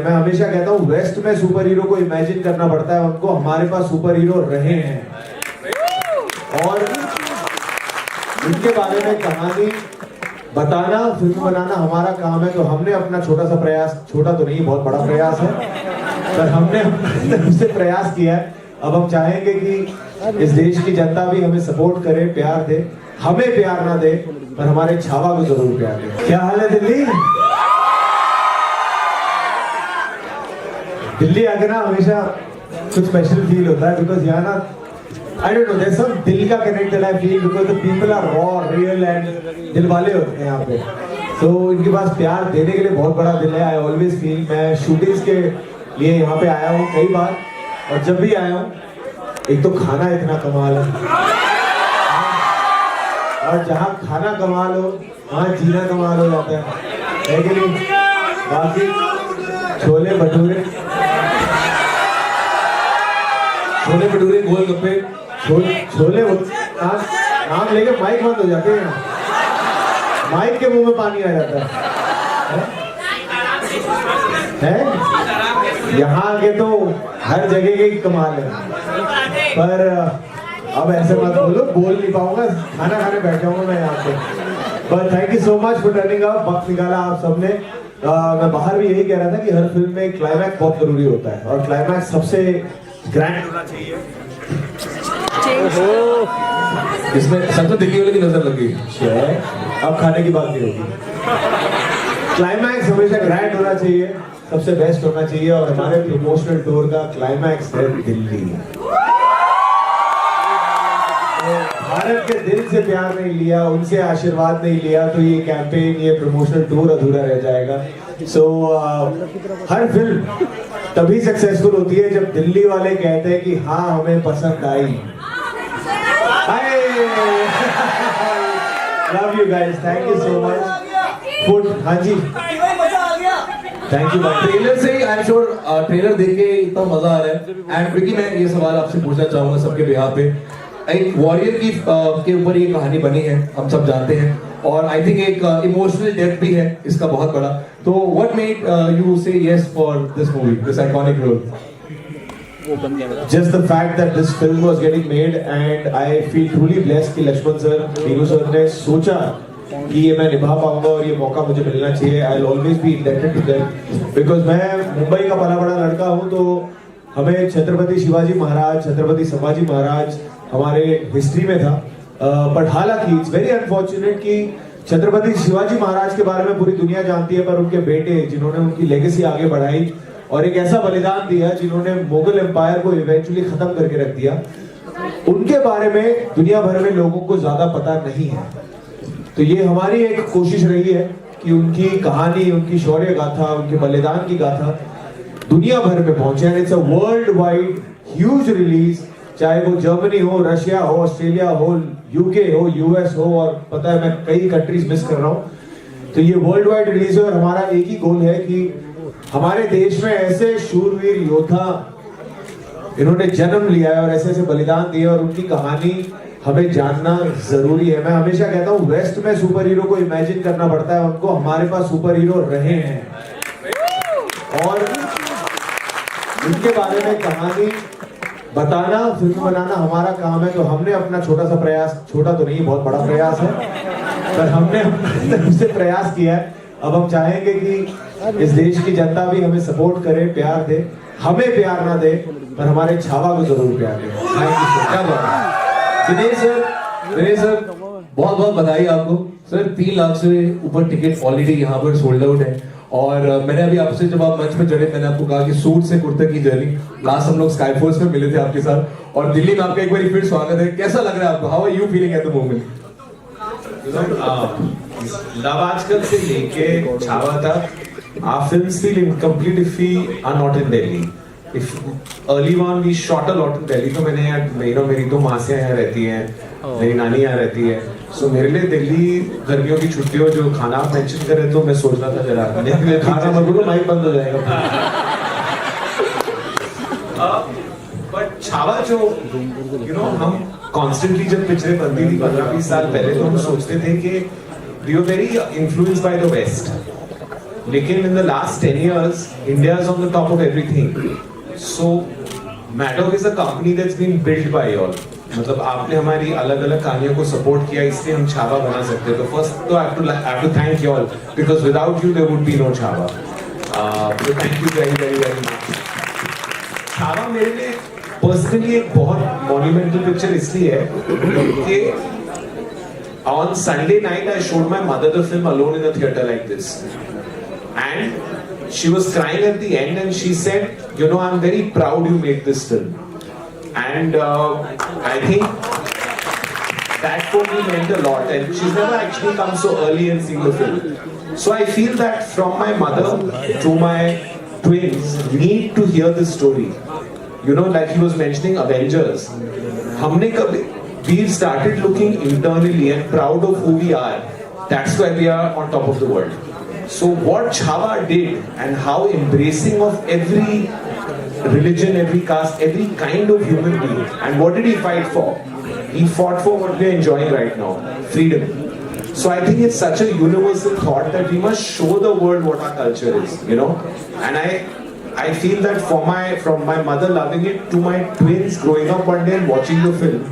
मैं हमेशा कहता हूँ वेस्ट में सुपर हीरो को इमेजिन करना पड़ता है उनको, हमारे पास सुपर हीरो रहे हैं और उनके बारे में कहानी बताना, फिल्म बनाना हमारा काम है। तो हमने अपना छोटा सा प्रयास, छोटा तो नहीं बहुत बड़ा प्रयास है, पर हमने उससे प्रयास किया है। अब हम चाहेंगे कि इस देश की जनता भी हमें सपोर्ट करे, प्यार दे, हमें प्यार ना दे पर हमारे छावा को जरूर प्यार दे। क्या हाल है दिल्ली? दिल्ली आके ना हमेशा कुछ स्पेशल फील होता है, बिकॉज यहाँ ना I don't know, there's some दिल का connect that I feel because the people are raw, real and दिल वाले होते हैं यहाँ पे। तो इनके पास प्यार देने के लिए बहुत बड़ा दिल है। I always feel, मैं शूटिंग्स के लिए यहाँ पे आया हूँ कई बार और जब भी आया हूँ, एक तो खाना इतना कमाल है और जहाँ खाना कमाल हो वहाँ जीना कमाल हो जाता है कि नहीं? बाकी छोले भटूरे, गोलगप्पे, छोले नाम लेके माइक बंद हो जाते हैं, माइक के मुंह में पानी आ जाता है? यहाँ के तो हर जगह के कमाल है, पर अब ऐसे मत बोलो, बोल नहीं पाऊंगा, खाना खाने बैठ जाऊंगा मैं यहाँ पे। पर thank you so much for turning up, वक्त निकाला आप सबने। मैं बाहर भी यही कह रहा था कि हर फिल्म में क्लाइमैक्स बहुत जरूरी होता है और क्लाइमैक्स सबसे ग्रैंड होना चाहिए। इसमें सब तो दिल्ली वाले की नजर लगी, अब खाने की बात नहीं होगी। क्लाइमैक्स हमेशा ग्रैंड होना चाहिए, सबसे बेस्ट होना चाहिए और हमारे प्रमोशनल टूर का क्लाइमैक्स है दिल्ली। भारत के दिल से प्यार नहीं लिया, उनसे आशीर्वाद नहीं लिया तो ये कैंपेन, ये प्रमोशनल टूर अधूरा रह जाएगा। हर फिल्म तभी सक्सेसफुल होती है जब दिल्ली वाले कहते हैं कि हाँ हमें पसंद आई। Love you guys, thank you so much. Food, हाँ जी, थैंक यू भाई। ट्रेलर से आई एम श्योर ट्रेलर देख के इतना मजा आ रहा है। एंड विकी, मैं ये सवाल आपसे पूछना चाहूंगा सबके बिहाफ पे। एक वॉरियर की के ऊपर ये कहानी बनी है, हम सब जानते हैं, और आई थिंक एक इमोशनल डेप्थ भी है इसका बहुत बड़ा। तो what made you say yes for this movie, this iconic role? Just the fact that this film was getting made and I feel truly blessed कि लक्ष्मण सर, नीरू सर ने सोचा कि ये मैं निभा पाऊंगा और ये मौका मुझे मिलना चाहिए। I'll always be indebted to them because मैं मुंबई का पला बड़ा लड़का हूँ, तो हमें छत्रपति शिवाजी महाराज, छत्रपति संभाजी महाराज हमारे हिस्ट्री में था। बट हालांकि इट्स वेरी अनफॉर्चुनेट कि छत्रपति शिवाजी महाराज के बारे में पूरी दुनिया जानती है, पर उनके बेटे जिन्होंने उनकी लेगेसी आगे बढ़ाई और एक ऐसा बलिदान दिया जिन्होंने मुगल एम्पायर को इवेंचुअली खत्म करके रख दिया, उनके बारे में दुनिया भर में लोगों को ज्यादा पता नहीं है। तो ये हमारी एक कोशिश रही है कि उनकी कहानी, उनकी शौर्य गाथा, उनके बलिदान की गाथा दुनिया भर में पहुंचे। And it's a world wide huge release, चाहे वो जर्मनी हो, रशिया हो, ऑस्ट्रेलिया हो, यूके हो, यूएस हो, और पता है मैं कई कंट्रीज मिस कर रहा हूँ। तो ये वर्ल्ड वाइड रिलीज है और हमारा एक ही गोल है कि हमारे देश में ऐसे शूरवीर योद्धा इन्होंने जन्म लिया है और ऐसे ऐसे बलिदान दिए और उनकी कहानी हमें जानना जरूरी है। मैं हमेशा कहता हूँ वेस्ट में सुपर हीरो को इमेजिन करना पड़ता है उनको, हमारे पास सुपर हीरो रहे हैं और उनके बारे में कहानी बताना, फिल्म बनाना हमारा काम है। तो हमने अपना छोटा सा प्रयास, छोटा तो नहीं बहुत बड़ा प्रयास है, पर हमने उससे प्रयास किया है। अब हम चाहेंगे कि इस देश की जनता भी हमें सपोर्ट करे, प्यार दे, हमें प्यार ना दे पर हमारे छावा को जरूर प्यार दे। Thank you sir. Dinesh sir बहुत बहुत बधाई आपको सर। 3 लाख से ऊपर टिकट ऑलरेडी यहाँ पर सोल्ड आउट है और मैंने अभी आपसे, जब आप मंच पे चढ़े, मैंने आपको कहा कि सूट से कुर्ते की जर्नी, लास्ट हम लोग स्काई फोर्स में मिले थे आपके साथ और दिल्ली में आपका एक बार फिर स्वागत है। कैसा लग रहा है आपको? How are you feeling at the moment? Love Aajkal से लेके छावा तक, our films feel incomplete if we are not in Delhi. If early on we shot a lot in Delhi, तो मैंने यार मेरी 2 मासियाँ यहाँ रहती हैं, मेरी नानी यहाँ रहती है, सो मेरे लिए दिल्ली गर्मियों की छुट्टियों, जो खाना आप मेंशन कर रहे तो मैं सोच रहा था जरा खाना मत बोलो, माइक बंद हो जाएगा। बट छावा जो हम कॉन्स्टेंटली जब पिक्चरें बनती थी 15-20 साल पहले, तो हम सोचते थे कि we were very influenced by the West. लेकिन in the last 10 years, India is on the top of everything. So, Maddock is a company that's been built by y'all. मतलब आपने हमारी अलग अलग कहानियों को सपोर्ट किया, इसलिए हम छावा बना सकते हैं. तो फर्स्ट तो I have to thank y'all because without you there would be no Chhaava. So thank you very very very much. Chhaava मेरे लिए पर्सनली एक बहुत मोन्यूमेंटल पिक्चर इसलिए है कि on Sunday night I showed my mother the film alone in a theater like this, and she was crying at the end and she said, you know, I'm very proud you made this film. And I think that for me meant a lot, and she's never actually come so early and seen the film. So I feel that from my mother to my twins need to hear this story. You know, like he was mentioning Avengers. हमने कभी we've started looking internally and proud of who we are. That's why we are on top of the world. So what Chhava did and how embracing of every religion, every caste, every kind of human being. And what did he fight for? He fought for what we are enjoying right now, freedom. So I think it's such a universal thought that we must show the world what our culture is, you know. And I feel that from my mother loving it to my twins growing up one day and watching the film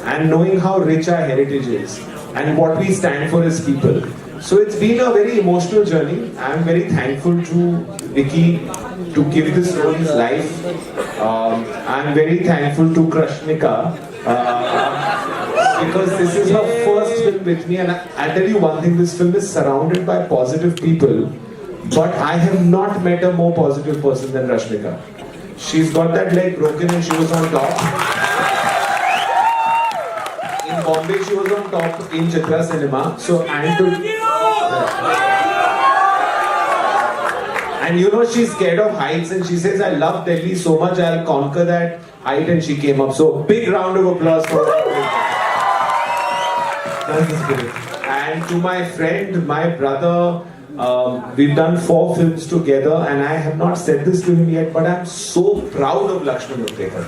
and knowing how rich our heritage is and what we stand for as people. So it's been a very emotional journey. I'm very thankful to Vicky to give this role his life. I'm very thankful to Krashnika because this is her first film with me, and I'll tell you one thing, this film is surrounded by positive people, but I have not met a more positive person than Rashmika. She's got that leg broken and she was on top. In Bombay she was on top in Chitra Cinema. So and you know she's scared of heights and she says, I love Delhi so much, I'll conquer that height, and she came up. So big round of applause for her. That's the spirit. And to my friend, my brother, we've done 4 films together and I have not said this to him yet, but I'm so proud of Lakshman Uttekar.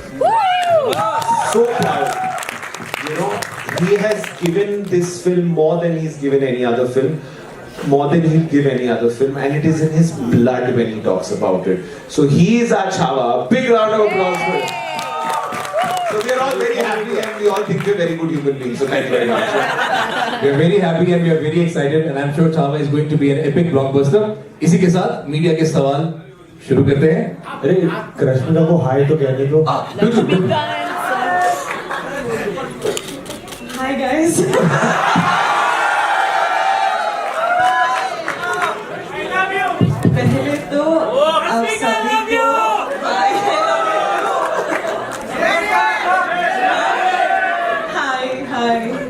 So proud. You know, he has given this film more than he's given any other film. More than he'll give any other film, and it is in his blood when he talks about it. So he is our Chhava. Big round of applause for him. So we are all very happy and we all think we're very good human beings. So thank you very much. We are very happy and we are very excited, and I'm sure Chhava is going to be an epic blockbuster. इसी के साथ media के सवाल शुरू करते हैं. अरे कृष्णा को हाय तो कहने दो. बिल्कुल. Hi guys. पहले तो आप सभी को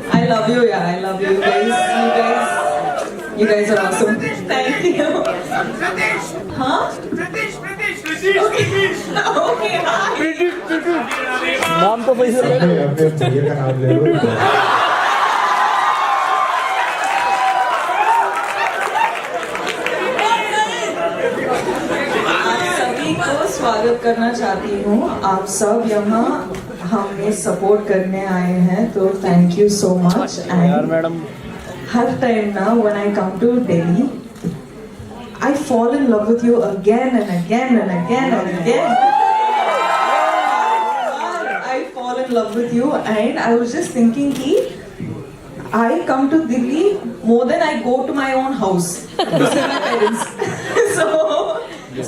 I love you, yeah, I love you guys. You guys are awesome. Thank you. Huh? British. Okay, hi. नाम तो पैसे अपने भैया का नाम ले लो. स्वागत करना चाहती हूँ. आप सब यहाँ हमें सपोर्ट करने आए हैं, तो thank you so much. And हर टाइम ना when I come to Delhi I fall in love with you again and again and again and again. I fall in love with you, and I was just thinking ki I come to Delhi more than I go to my own house to see my parents.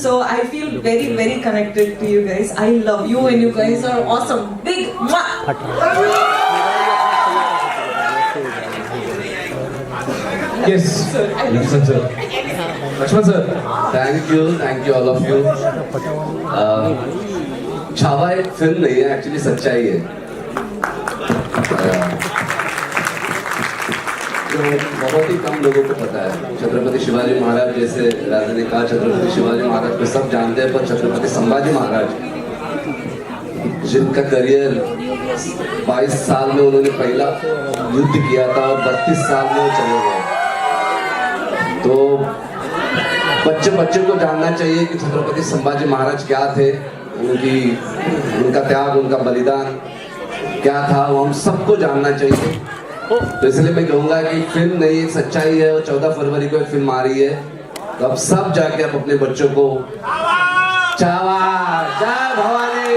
So I feel very very connected to you guys. I love you and you guys are awesome. Big mwah! Yes, Lakshman sir. Lakshman sir. Thank you all of you. Chhaava एक film नहीं है, actually सच्चाई है. जो बहुत ही कम लोगों को पता है. छत्रपति शिवाजी महाराज, जैसे राजा ने कहा, छत्रपति शिवाजी महाराज को सब जानते हैं, पर छत्रपति संभाजी महाराज जिनका करियर 22 साल में उन्होंने पहला युद्ध किया था और 32 साल में वो चले गए. तो बच्चे को जानना चाहिए कि छत्रपति संभाजी महाराज क्या थे, उनका त्याग, उनका बलिदान क्या था, वो हम सबको जानना चाहिए. तो इसलिए मैं कहूँगा कि फिल्म नहीं, एक सच्चाई है. और 14 फरवरी को एक फिल्म आ रही है तो अब सब जाके आप अपने बच्चों को चावा जय भवानी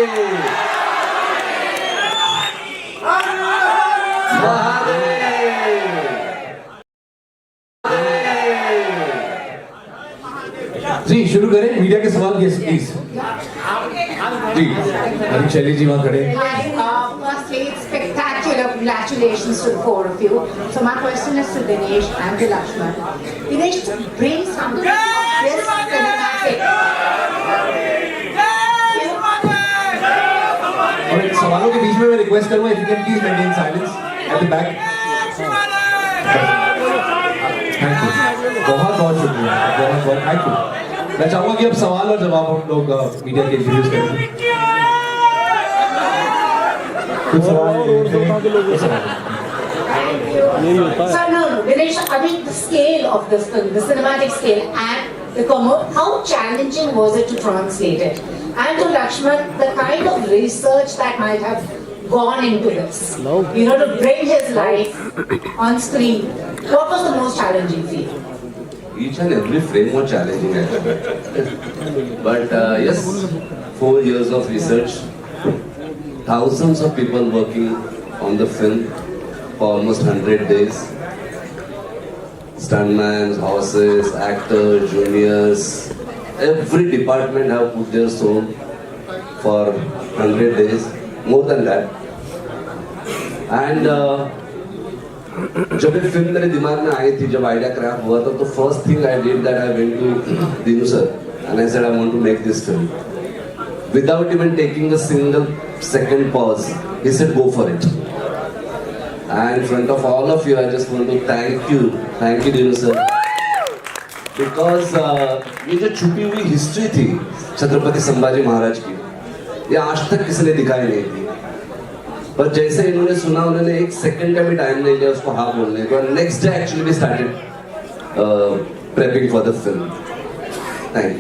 जी शुरू करें मीडिया के सवाल यस प्लीज जी अभी शैली जी वहाँ खड़े Firstly, it's spectacular. Congratulations to the four of you. So my question is to Dinesh and to Lakshman. Dinesh, bring something this cinematic. और इन सवालों के बीच में मैं रिक्वेस्ट करूंगा if you can please maintain silence at the back thank you बहुत बहुत शुक्रिया बहुत बहुत थैंक यू मैं चाहूंगा कि अब सवाल और जवाब हम लोग मीडिया के इंटरव्यूज करें कुछ सवाल So no, Dinesh, I think the scale of this film, the cinematic scale, and the how challenging was it to translate it? And to Lakshman, the kind of research that might have gone into this, you know, to bring his life on screen. What was the most challenging for you? each and every frame was challenging actually. But yes, 4 years of research, thousands of people working on the film for almost 100 days. Stuntmen, horses, actors, juniors, every department have put their soul for 100 days, more than that. And जब ये film मेरे दिमाग में आई थी जब idea crack हुआ था तो first thing I did that I went to Dinoo sir and I said I want to make this film without even taking a single second pause he said go for it and in front of all of you I just want to thank you Dinoo sir because ये जो छुपी हुई history थी छत्रपति संभाजी महाराज की ये आज तक किसी ने दिखाई नहीं थी पर जैसे इन्होंने सुना उन्होंने एक सेकंड का भी टाइम नहीं लिया उसको हाँ बोलने को next day actually we started prepping for the film thank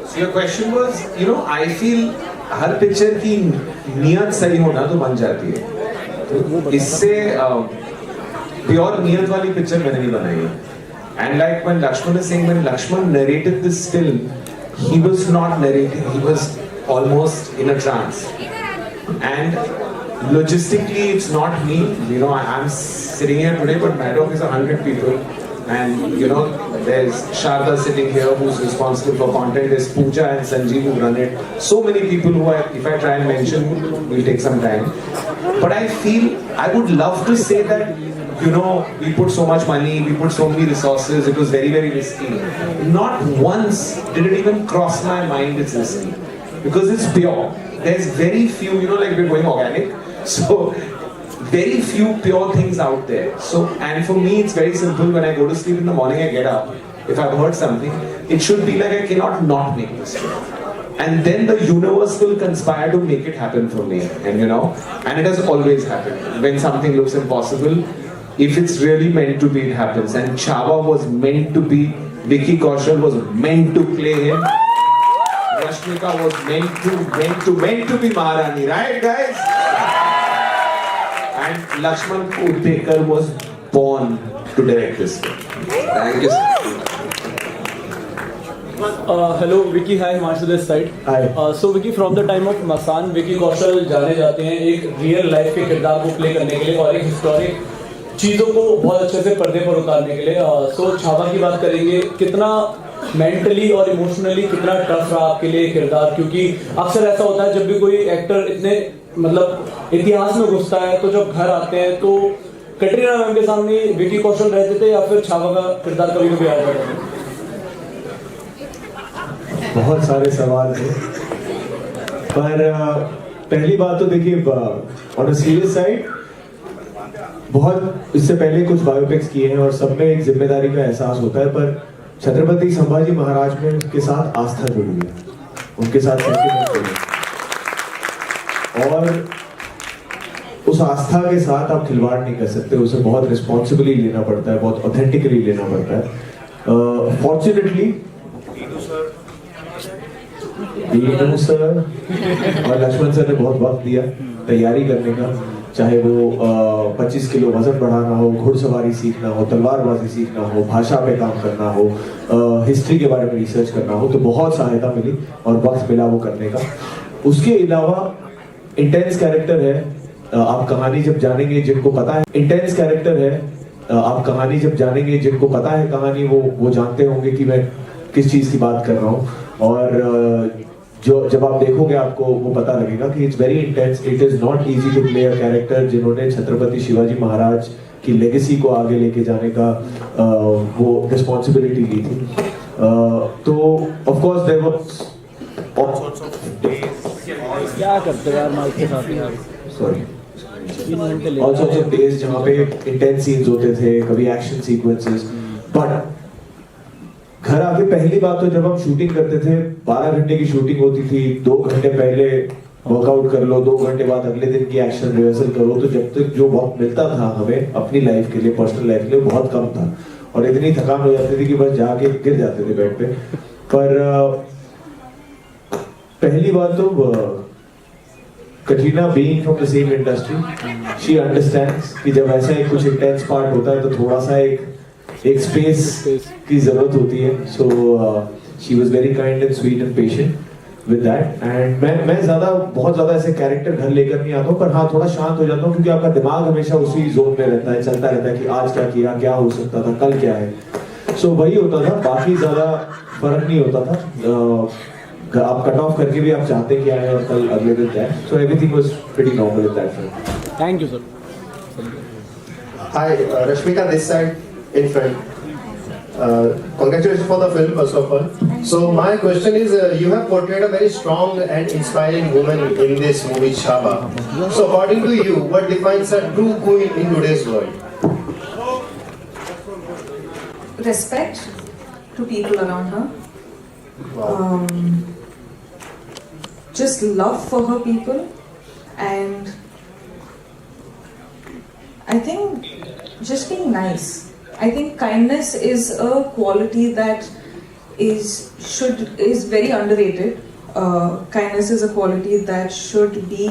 So your question was, you know, I feel हर पिक्चर की नियत सही होना तो बन जाती है तो इससे प्योर नियत वाली पिक्चर मैंने नहीं बनाई है and like when Lakshman is saying when Lakshman narrated this film he was not narrating he was almost in a trance and logistically it's not me you know I'm sitting here today but Maddock is 100 people and you know there's Sharda sitting here who's responsible for content there's Pooja and Sanjeev who run it so many people who if I try and mention will take some time but I feel I would love to say that you know we put so much money we put so many resources it was very very risky not once did it even cross my mind it's risky because it's pure there's very few you know like we're going organic so very few pure things out there so and for me it's very simple when I go to sleep in the morning I get up if I've heard something it should be like I cannot not make this film and then the universe will conspire to make it happen for me and you know and it has always happened when something looks impossible if it's really meant to be it happens and Chava was meant to be Vicky Kaushal was meant to play him Rashmika was meant to be Maharani right guys and Lakshman Kotekar was born to direct this film you sir. Hello Vicky hi Himanshu this side Hi. So Vicky from the time of Masaan Vicky Kaushal जाने जाते हैं एक real life के किरदार को play करने के लिए और एक हिस्टोरिक चीज़ों को बहुत अच्छे से पर्दे पर उतारने के लिए सो छावा की बात करेंगे कितना मेंटली और इमोशनली कितना टफ रहा आपके लिए किरदार क्योंकि अक्सर ऐसा होता है जब भी कोई एक्टर इतने मतलब इतिहास में घुसता है तो जब घर आते हैं तो कटरीना मैम के सामने विकी कौशल रहते थे या फिर छावा का किरदार कभी कभी आ जाता था बहुत सारे सवाल थे पर पहली बात तो देखिए ऑन अ सीरियस साइड बहुत इससे पहले कुछ बायोपिक्स किए हैं और सब में एक जिम्मेदारी का एहसास होता है पर छत्रपति संभाजी महाराज में उनके साथ आस्था जुड़ी है उनके साथ सेंटिमेंट जुड़ी है और उस आस्था के साथ आप खिलवाड़ नहीं कर सकते उसे बहुत रिस्पॉन्सिबली लेना पड़ता है बहुत ऑथेंटिकली लेना पड़ता है फॉर्चुनेटली दीनू सर और लक्ष्मण सर ने बहुत वक्त दिया तैयारी करने का चाहे वो 25 किलो वजन बढ़ाना हो, घुड़सवारी सीखना हो, तलवारबाजी सीखना हो, भाषा पे काम करना हो, हिस्ट्री के बारे में रिसर्च करना हो, तो बहुत सहायता मिली और वक्त मिला वो करने का। उसके अलावा इंटेंस कैरेक्टर है, आप कहानी जब जानेंगे जिनको पता है, इंटेंस कैरेक्टर है, आप कहानी जब जानेंगे जिनको पता है कहानी वो जानते होंगे कि मैं किस चीज़ की बात कर रहा हूँ। और जो जब आप देखोगे आपको वो पता लगेगा कि it's very intense, it is not easy to play a character जिन्होंने छत्रपति शिवाजी महाराज की लेगेसी को आगे लेके जाने का वो रिस्पॉन्सिबिलिटी ली थी। तो ऑफ कोर्स देयर वाज क्या करते हो यार माइक के साथ यार, sorry all sorts of days जहाँ पे इंटेंस सीन्स होते थे, कभी एक्शन सीक्वेंसेस। बट घर आके पहली बात तो जब हम शूटिंग करते थे, 12 घंटे की शूटिंग होती थी, 2 घंटे पहले वर्कआउट कर लो, 2 घंटे बाद अगले दिन की एक्शन रिहर्सल करो, तो जब तक जो वक्त मिलता था हमें अपनी लाइफ के लिए, पर्सनल लाइफ के लिए, बहुत कम था और इतनी थकान हो जाती थी कि बस जाके गिर जाते थे बेड पे। पर पहली बात तो Katrina being from the same industry, she understands कि जब ऐसा एक कुछ इंटेंस पार्ट होता है तो थोड़ा सा एक स्पेस की जरूरत होती है। So she was very kind and sweet and patient with that. And मैं बहुत ज्यादा ऐसे कैरेक्टर घर लेकर नहीं आता हूँ, पर हाँ थोड़ा शांत हो जाता हूँ क्योंकि आपका दिमाग हमेशा उसी जोन में रहता है, चलता रहता है कि आज क्या किया, क्या हो सकता था, कल क्या है। सो वही होता था, बाकी ज्यादा फर्क नहीं होता था। आप कट ऑफ करके भी आप चाहते क्या है और कल अगले दिन जाए। So everything was pretty normal in that film. Thank you sir. Hi, Rashmika this side in front. Congratulations for the film first of all. So my question is, you have portrayed a very strong and inspiring woman in this movie Chhava. So according to you, what defines a true queen in today's world? Respect to people around her. Just love for her people, and I think just being nice. I think kindness is a quality that is very underrated. Kindness is a quality that should be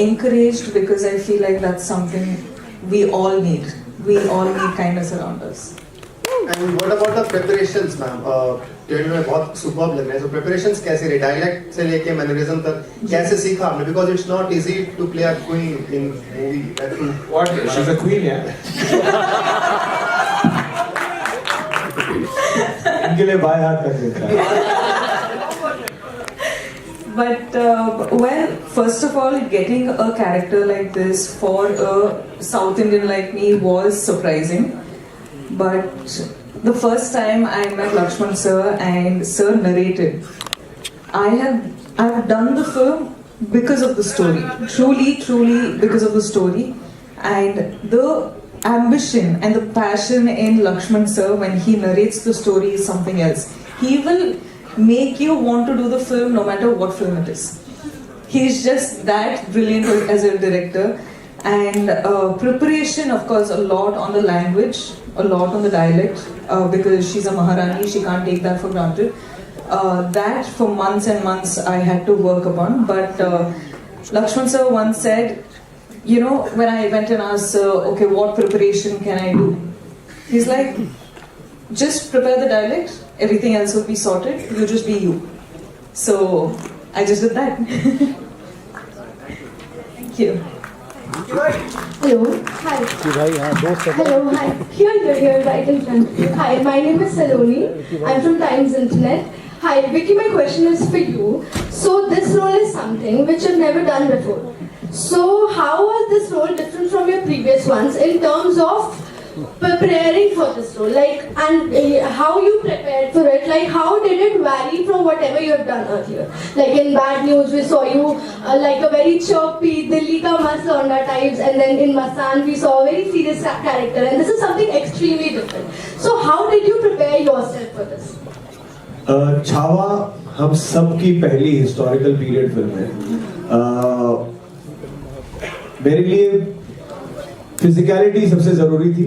encouraged because I feel like that's something we all need. We all need kindness around us. And what about the preparations, ma'am? Trailer में बहुत superb लग रहे हैं. So preparations कैसे रहे? Dialect से लेके mannerism तक कैसे सीखा आपने? Because it's not easy to play a queen in movie. What? She's a queen, yeah. इनके लिए बाय हाथ कर देता है। But well, first of all, getting a character like this for a South Indian like me was surprising. But the first time I met Lakshman sir and sir narrated, I have done the film because of the story. Truly because of the story. And the ambition and the passion in Lakshman sir when he narrates the story is something else. He will make you want to do the film no matter what film it is. He's just that brilliant as a director. And preparation, of course, a lot on the language, a lot on the dialect, because she's a Maharani, she can't take that for granted. That for months and months I had to work upon. But Lakshman sir once said, you know, when I went and asked, okay, what preparation can I do? He's like, just prepare the dialect, everything else will be sorted, you just be you. So I just did that. Thank you. Hello. Hi. Hello. Hi. Here, right in front. Hi, my name is Saloni. I'm from Times Internet. Hi, Vicky, my question is for you. So this role is something which you've never done before. So how was this role different from your previous ones in terms of preparing for this role? Like, and how you prepared for it? Like, how did it vary from whatever you have done earlier? Like in Bad News, we saw you like a very chirpy Dilli ka mast launda types, and then in Masaan we saw a very serious character, and this is something extremely different. So how did you prepare yourself for this? Chhaava हम सब की पहली historical period film है। मेरे लिए physicality सबसे जरूरी थी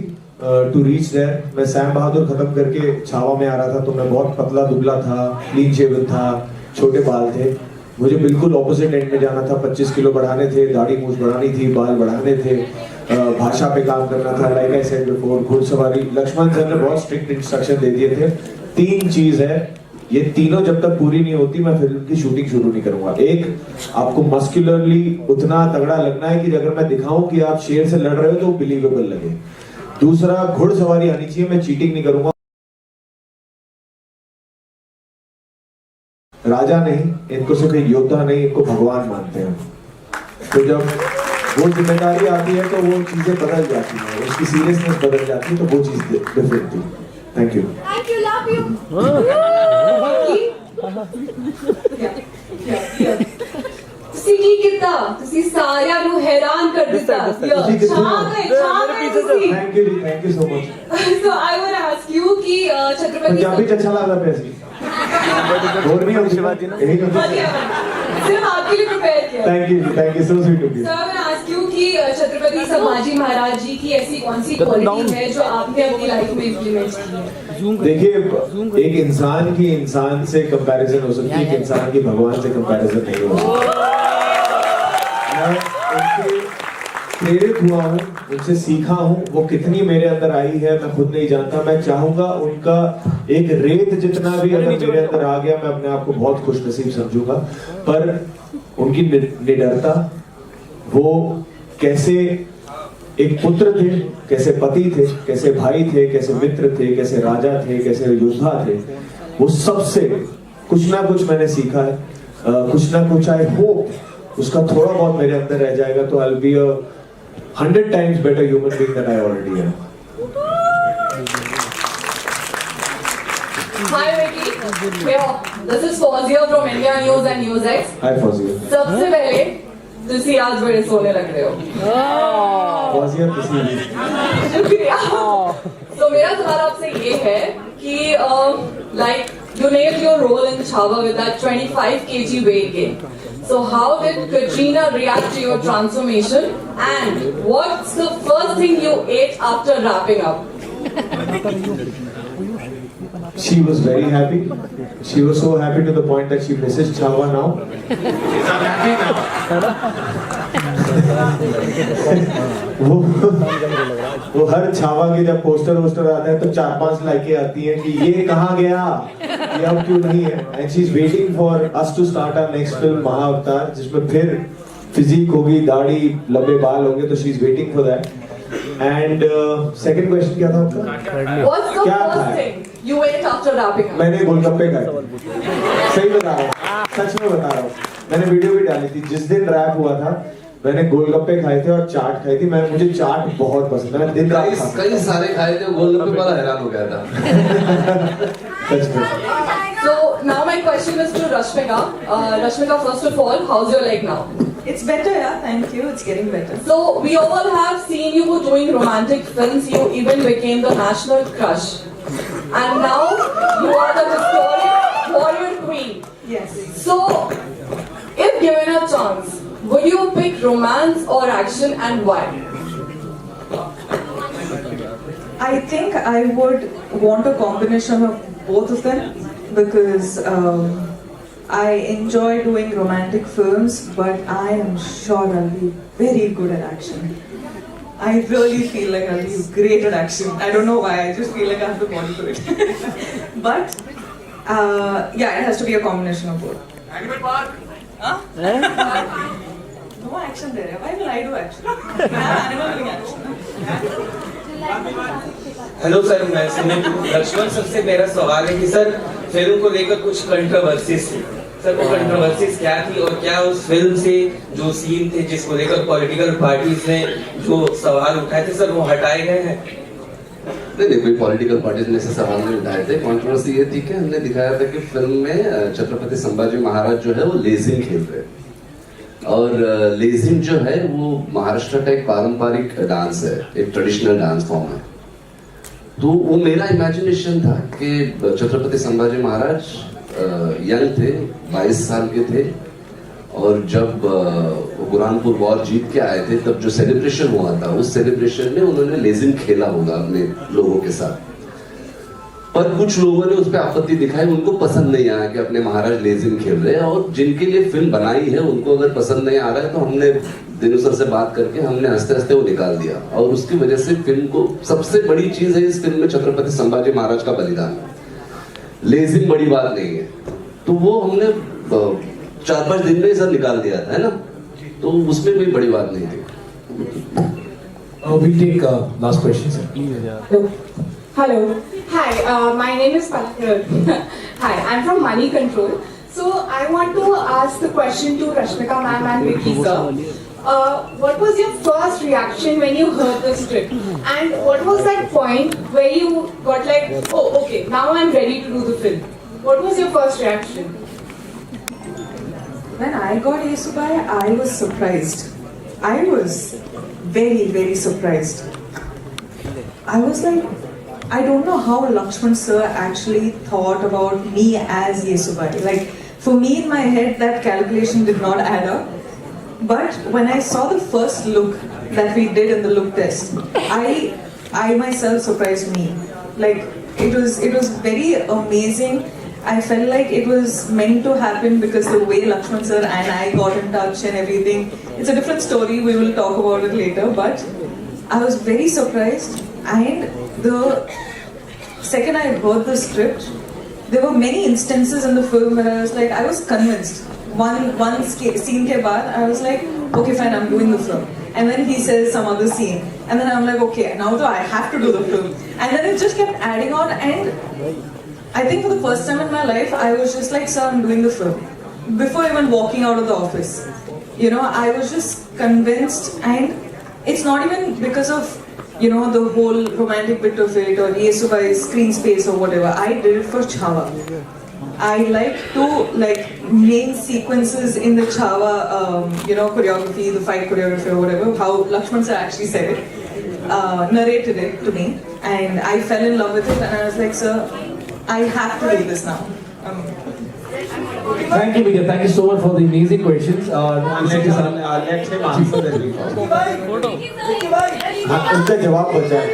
टू रीच देयर। मैं सैम बहादुर खत्म करके छावा में आ रहा था तो मैं बहुत पतला दुबला था, क्लीन शेवन था, छोटे बाल थे। मुझे बिल्कुल ऑपोजिट एंड में जाना था। 25 किलो बढ़ाने थे, दाढ़ी मूछ बढ़ानी थी, बाल बढ़ाने थे, भाषा पे काम करना था, लाइक आई सेड बिफोर, घुड़सवारी। लक्ष्मण सर ने बहुत स्ट्रिक्ट इंस्ट्रक्शन दे दिए थे। 3 चीज है, ये तीनों जब तक पूरी नहीं होती मैं फिल्म की शूटिंग शुरू नहीं करूंगा। एक, आपको मस्कुलरली उतना तगड़ा लगना है कि अगर मैं दिखाऊं कि आप शेर से लड़ रहे हो तो बिलीवेबल लगे। दूसरा, घुड़सवारी आनी चाहिए, मैं चीटिंग नहीं करूंगा। राजा नहीं, इनको सिर्फ एक योद्धा नहीं, इनको भगवान मानते हैं। तो जब वो जिम्मेदारी आती है तो वो चीजें बदल जाती हैं, उसकी सीरियसनेस बदल जाती है, तो वो चीज डिफरेंट थी। Thank you. Thank you, love you. ਤੁਸੀਂ ਕੀ ਕੀਤਾ ਤੁਸੀਂ ਸਾਰਿਆਂ ਨੂੰ ਹੈਰਾਨ ਕਰ ਦਿੱਤਾ ਤੁਸੀਂ ਕਿੱਥੇ ਹੋ? ਛਾਂ ਗਏ ਤੁਸੀਂ थैंक यू जी, thank you so much. so I want to ask you कि छत्रपति पंजाबी च अच्छा लगता पे सी और नहीं होती शिवाजी ना, यही ਵਧੀਆ सिर्फ आपके लिए प्रिपेयर किया thank you, thank you, so sweet of you. So I want to ask you कि छत्रपति संभाजी महाराज जी की ऐसी कौन सी क्वालिटी है जो आपने अपनी लाइफ में इम्प्लीमेंट की है? देखिए, एक इंसान की इंसान से कंपैरिजन हो सकती है, एक इंसान की भगवान से कंपैरिजन नहीं हो सकती। मैं उनसे प्रेरित हुआ हूँ, उनसे सीखा हूँ, वो कितनी मेरे अंदर आई है मैं खुद नहीं जानता। मैं चाहूंगा उनका एक रेत जितना भी अगर मेरे अंदर आ गया, मैं अपने आप को बहुत खुशनसीब समझूंगा। पर उनकी निडरता, वो कैसे एक पुत्र थे, कैसे पति थे, कैसे भाई थे, कैसे मित्र थे, कैसे राजा थे, कैसे योद्धा थे, वो सबसे कुछ ना कुछ मैंने सीखा है। कुछ ना कुछ आई होप उसका थोड़ा बहुत मेरे अंदर रह जाएगा तो I will be a 100 times better human being than I already am. Hi Vicky, here. This is Fawzia from India News and News X. Hi Fawzia. सबसे पहले तुसी आज बड़े सोने लग रहे हो। Fawzia किसी भी। शुक्रिया। तो मेरा सवाल आपसे ये है कि like you nailed your role in Chhava with that 25 kg weight gain. So how did Katrina react to your transformation and what's the first thing you ate after wrapping up? She was very happy. She was so happy to the point that she misses Chhava now. She's unhappy now. वो हर छावा के जब poster वोस्टर आता है तो 4-5 लाइकें आती हैं कि ये कहाँ गया, ये अब क्यों नहीं है। And she is waiting for us to start our next film Mahavatar, जिसमें फिर फिजिक होगी, दाढ़ी, लंबे बाल होंगे, तो she is waiting for that. And second question क्या था आपका? What's the क्या first खाया? thing you ate after wrapping up? मैंने गोलगप्पे खाए। सही बता रहा हूँ, सच में बता रहा हूँ। मैंने वीडियो भी डाली थी, जिस दिन रैप हुआ था मैंने गोलगप्पे खाए थे और चाट खाई थी। मुझे चाट बहुत पसंद है, मैं दिन रात खाता हूं। कई सारे खाए थे, गोलगप्पे वाला हैरान हो गया था। सच में। So now my question is to Rashmika. Rashmika, first of all, how's your leg now? It's better, yeah. Thank you. It's getting better. So we all have seen you doing romantic films. You even became the national crush, and now you are the historic warrior queen. Yes. So, if given a chance, would you pick romance or action, and why? I think I would want a combination of both of them because I enjoy doing romantic films, but I am sure I'll be very good at action. I really feel like I'll be great at action. I don't know why, I just feel like I have the body for it. But yeah, it has to be a combination of both. Animal Park? Huh? No action there. Why will I do action? I have animal doing action. Hello sir, मैं Sumit Lakshman sir से मेरा सवाल है कि sir film को लेकर कुछ controversies थी। सर वो कंट्रोवर्सीज क्या थी और क्या उस फिल्म से जो सीन थे जिसको लेकर पॉलिटिकल पार्टीज ने जो सवाल उठाए थे सर वो हटाए गए हैं? नहीं, कोई पॉलिटिकल पार्टीज ने ऐसे सवाल नहीं उठाए थे। कंट्रोवर्सी ये थी कि हमने दिखाया था कि फिल्म में छत्रपति संभाजी महाराज जो है वो लेजिम खेल रहे हैं। और लेजिम जो है वो महाराष्ट्र का एक पारंपरिक डांस है, एक ट्रेडिशनल डांस फॉर्म है। तो वो मेरा इमेजिनेशन था कि छत्रपति संभाजी महाराज यंग थे, 22 साल के थे, और जब बुरहानपुर वॉर जीत के आए थे तब जो सेलिब्रेशन हुआ था उस सेलिब्रेशन में उन्होंने लेजिम खेला होगा अपने लोगों के साथ। पर कुछ लोगों ने उस पर आपत्ति दिखाई, उनको पसंद नहीं आया कि अपने महाराज लेजिम खेल रहे हैं, और जिनके लिए फिल्म बनाई है उनको अगर पसंद नहीं आ रहा है तो हमने दिनू सर से बात करके हमने हंसते हंसते वो निकाल दिया, और उसकी वजह से फिल्म को सबसे बड़ी चीज है इस फिल्म में छत्रपति संभाजी महाराज का बलिदान। लेजिम बड़ी बात नहीं है, तो वो हमने 4-5 दिन में ही सब निकाल दिया था, है ना, तो उसमें कोई बड़ी बात नहीं थी। We'll take last question, sir. Hello. Hi, my name is Palak. Hi, I'm from Money Control. So I want to ask the question to Rashmika ma'am and Vicky sir. What was your first reaction when you heard the script? And what was that point where you got like, oh, okay, now I'm ready to do the film? What was your first reaction? When I got Yesubai, I was surprised. I was very, very surprised. I was like, I don't know how Lakshman sir actually thought about me as Yesubai. Like, for me in my head, that calculation did not add up. But when I saw the first look that we did in the look test, I myself surprised me. Like, it was very amazing. I felt like it was meant to happen because the way Lakshman sir and I got in touch and everything. It's a different story, we will talk about it later, but I was very surprised. And the second I heard the script, there were many instances in the film where I was like, I was convinced. One scene ke baad, I was like, okay fine, I'm doing the film. And then he says some other scene. And then I'm like, okay, now I have to do the film. And then it just kept adding on, and I think for the first time in my life, I was just like, sir, I'm doing the film. Before even walking out of the office. You know, I was just convinced, and it's not even because of, you know, the whole romantic bit of it or Yesubai's screen space or whatever. I did it for Chhava. I like to main sequences in the Chhava, you know, choreography, the fight choreography or whatever, how Lakshman sir actually said it, narrated it to me, and I fell in love with it, and I was like, sir, I have to do this now. Thank you, Vidya. Thank you so much for the amazing questions. Let's him answer the उनका जवाब बचा है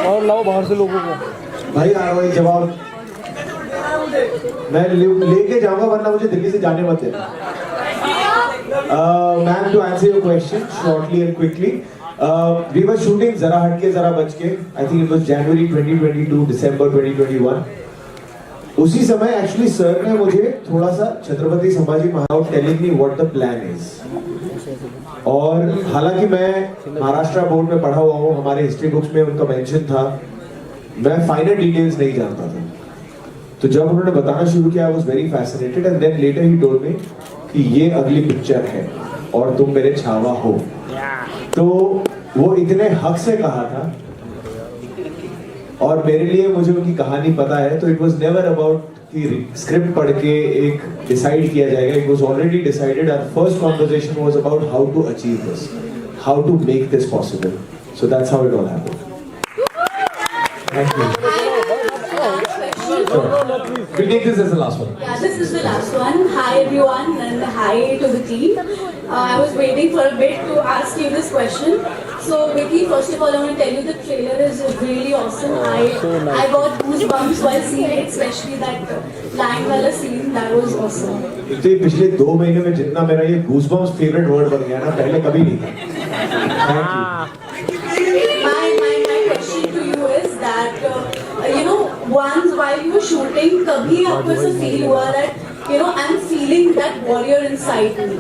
और लाओ बाहर से लोगों को। भाई आ रहा है जवाब, मैं लेके जाऊंगा वरना मुझे दिल्ली से जाने मत देना। Ma'am, to answer your question shortly and quickly, we were shooting जरा हटके जरा बचके, I think it was January 2022, December 2021. उसी समय एक्चुअली सर ने मुझे थोड़ा सा Chhatrapati Sambhaji Maharaj telling me what the plan is, और हालांकि मैं महाराष्ट्र बोर्ड में पढ़ा हुआ हूँ, हमारे हिस्ट्री बुक्स में उनका मेंशन था, मैं फाइनल डिटेल्स नहीं जानता था। तो जब उन्होंने बताना शुरू किया, I was very fascinated, and then later he told me कि ये अगली पिक्चर है और तुम मेरे छावा हो। तो वो इतने हक से कहा था, और मेरे लिए मुझे उनकी कहानी पता है, तो इट वाज नेवर अबाउट कि स्क्रिप्ट पढ़ के एक डिसाइड किया जाएगा। It was already decided. Our first conversation was about how to achieve this, how to make this possible. So that's how it all happened. Thank you. We'll take this as the last one. Yeah, this is the last one. Hi everyone and hi to the team. I was waiting for a bit to ask you this question. So Vicky, first of all, I want to tell you the trailer is really awesome. I got goosebumps while seeing it, especially that line wala scene. That was awesome. तो पिछले 2 महीने में जितना मेरा ये goosebumps favourite word बन गया ना, पहले कभी नहीं था। Thank you. My question to you is that you know, once while you were shooting, कभी आपको ऐसा feel हुआ that you know I'm feeling that warrior inside me,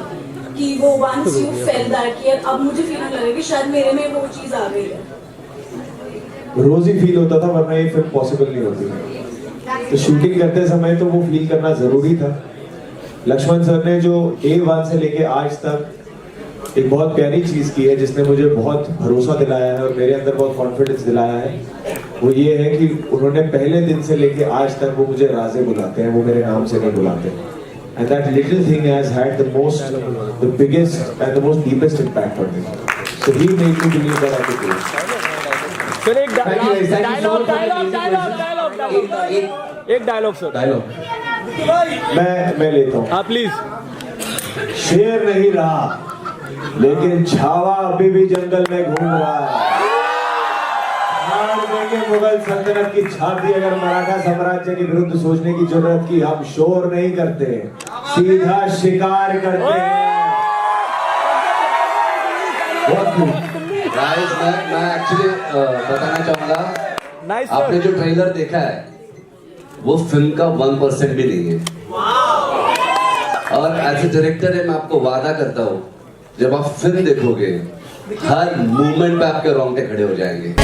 कि वो once you felt that कि यार अब मुझे feeling लग रहा है कि शायद मेरे में वो चीज आ गई है। रोज ही फील होता था, वरना ये फिल्म पॉसिबल नहीं होती। तो शूटिंग करते समय तो वो फील करना जरूरी था। लक्ष्मण सर ने जो A1 से लेके आज तक एक बहुत प्यारी चीज की है, जिसने मुझे बहुत भरोसा दिलाया है और मेरे अंदर बहुत कॉन्फिडेंस दिलाया है, वो ये है कि उन्होंने पहले दिन से लेके आज तक वो मुझे राजे बुलाते हैं, वो मेरे नाम से नहीं बुलाते। And that little thing has had the biggest and the most deepest impact on me. So he made me believe that I could do it. Sir एक डायलॉग सर। Dialogue. मैं लेता हूँ। हाँ प्लीज। शेर नहीं रहा, लेकिन छावा अभी भी जंगल में घूम रहा है। हार देंगे मुगल सल्तनत की छाती अगर मराठा साम्राज्य के विरुद्ध सोचने की जरूरत की। हम शोर नहीं करते, सीधा शिकार करते हैं। गाइस मैं एक्चुअली बताना चाहूंगा, आपने जो ट्रेलर देखा है वो फिल्म का 1% भी नहीं है। और एज ए डायरेक्टर है, मैं आपको वादा करता हूँ जब आप फिल्म देखोगे हर मूवमेंट पे आपके रोंगटे खड़े हो जाएंगे।